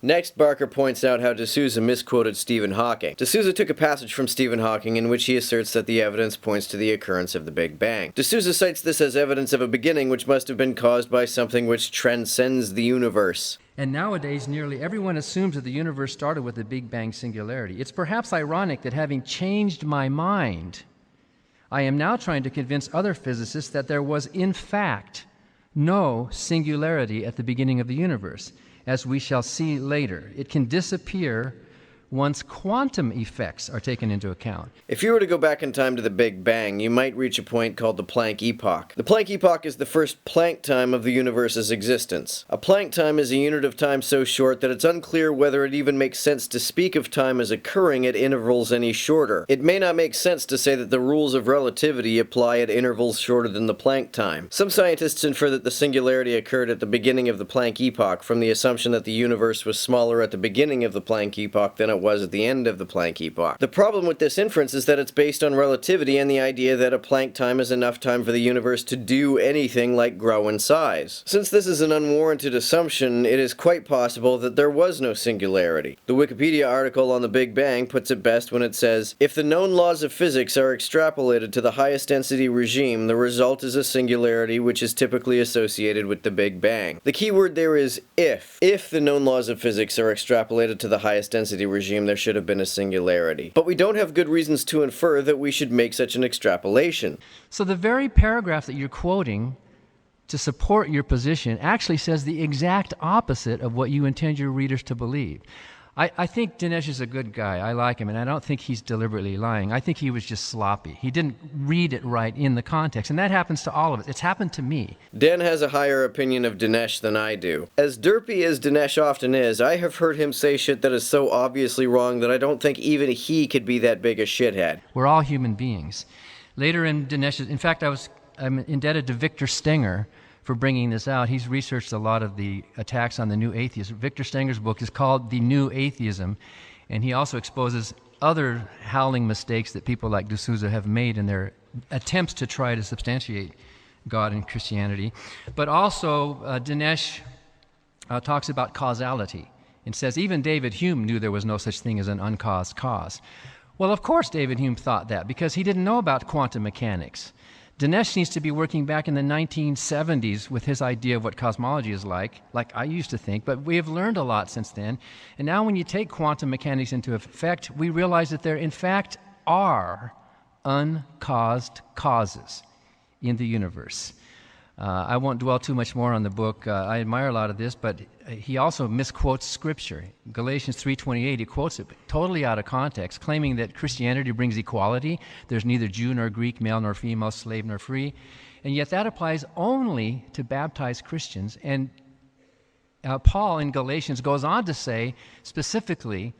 Next, Barker points out how D'Souza misquoted Stephen Hawking. D'Souza took a passage from Stephen Hawking in which he asserts that the evidence points to the occurrence of the Big Bang. D'Souza cites this as evidence of a beginning which must have been caused by something which transcends the universe. And nowadays, nearly everyone assumes that the universe started with the Big Bang singularity. It's perhaps ironic that having changed my mind, I am now trying to convince other physicists that there was, in fact, no singularity at the beginning of the universe. As we shall see later, it can disappear once quantum effects are taken into account. If you were to go back in time to the Big Bang, you might reach a point called the Planck epoch. The Planck epoch is the first Planck time of the universe's existence. A Planck time is a unit of time so short that it's unclear whether it even makes sense to speak of time as occurring at intervals any shorter. It may not make sense to say that the rules of relativity apply at intervals shorter than the Planck time. Some scientists infer that the singularity occurred at the beginning of the Planck epoch from the assumption that the universe was smaller at the beginning of the Planck epoch than it was at the end of the Planck epoch. The problem with this inference is that it's based on relativity and the idea that a Planck time is enough time for the universe to do anything like grow in size. Since this is an unwarranted assumption, it is quite possible that there was no singularity. The Wikipedia article on the Big Bang puts it best when it says, "If the known laws of physics are extrapolated to the highest density regime, the result is a singularity which is typically associated with the Big Bang." The key word there is if. If the known laws of physics are extrapolated to the highest density regime, there should have been a singularity. But we don't have good reasons to infer that we should make such an extrapolation. So the very paragraph that you're quoting to support your position actually says the exact opposite of what you intend your readers to believe. I think Dinesh is a good guy. I like him, and I don't think he's deliberately lying. I think he was just sloppy. He didn't read it right in the context, and that happens to all of us. It's happened to me. Dan has a higher opinion of Dinesh than I do. As derpy as Dinesh often is, I have heard him say shit that is so obviously wrong that I don't think even he could be that big a shithead. We're all human beings. Later in Dinesh's, in fact, I'm indebted to Victor Stenger for bringing this out. He's researched a lot of the attacks on the New Atheism. Victor Stenger's book is called The New Atheism, and he also exposes other howling mistakes that people like D'Souza have made in their attempts to try to substantiate God and Christianity. But also, Dinesh talks about causality and says even David Hume knew there was no such thing as an uncaused cause. Well, of course David Hume thought that because he didn't know about quantum mechanics. Dinesh seems to be working back in the 1970s with his idea of what cosmology is like I used to think, but we have learned a lot since then. And now when you take quantum mechanics into effect, we realize that there in fact are uncaused causes in the universe. I won't dwell too much more on the book. I admire a lot of this, but he also misquotes Scripture. Galatians 3:28, he quotes it totally out of context, claiming that Christianity brings equality. There's neither Jew nor Greek, male nor female, slave nor free. And yet that applies only to baptized Christians. And Paul in Galatians goes on to say specifically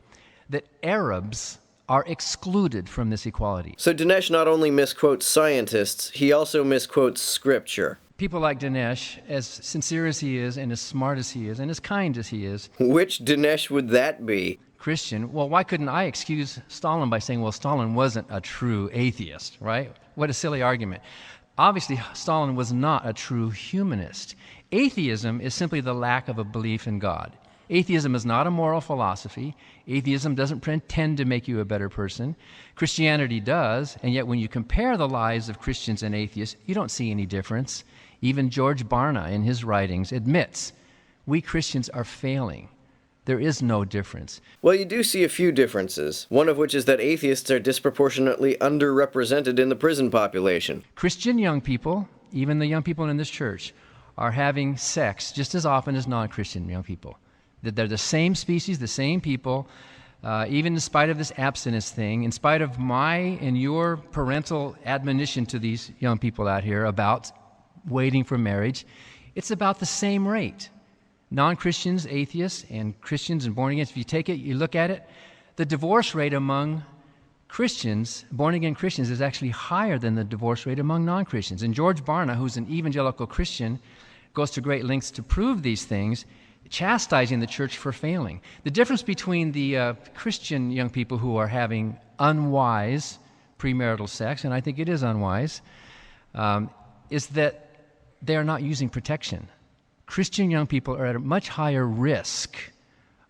that Arabs are excluded from this equality. So Dinesh not only misquotes scientists, he also misquotes Scripture. People like Dinesh, as sincere as he is, and as smart as he is, and as kind as he is. Which Dinesh would that be? Christian. Well, why couldn't I excuse Stalin by saying, well, Stalin wasn't a true atheist, right? What a silly argument. Obviously, Stalin was not a true humanist. Atheism is simply the lack of a belief in God. Atheism is not a moral philosophy. Atheism doesn't pretend to make you a better person. Christianity does, and yet when you compare the lives of Christians and atheists, you don't see any difference. Even George Barna in his writings admits, we Christians are failing. There is no difference. Well, you do see a few differences, one of which is that atheists are disproportionately underrepresented in the prison population. Christian young people, even the young people in this church, are having sex just as often as non-Christian young people. They're the same species, the same people, even in spite of this abstinence thing, in spite of my and your parental admonition to these young people out here about waiting for marriage, it's about the same rate. Non-Christians, atheists, and Christians and born again, if you take it, you look at it, the divorce rate among Christians, born-again Christians, is actually higher than the divorce rate among non-Christians. And George Barna, who's an evangelical Christian, goes to great lengths to prove these things, chastising the church for failing. The difference between the Christian young people who are having unwise premarital sex, and I think it is unwise, is that they are not using protection. Christian young people are at a much higher risk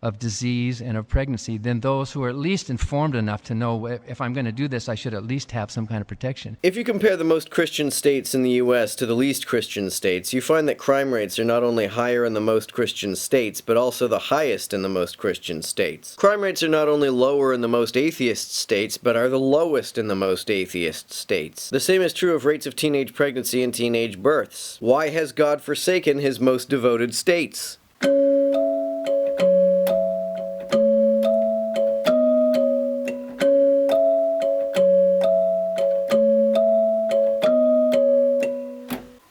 of disease and of pregnancy than those who are at least informed enough to know if I'm going to do this, I should at least have some kind of protection. If you compare the most Christian states in the U.S. to the least Christian states, you find that crime rates are not only higher in the most Christian states, but also the highest in the most Christian states. Crime rates are not only lower in the most atheist states, but are the lowest in the most atheist states. The same is true of rates of teenage pregnancy and teenage births. Why has God forsaken his most devoted states?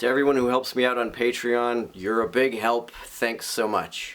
To everyone who helps me out on Patreon, you're a big help. Thanks so much.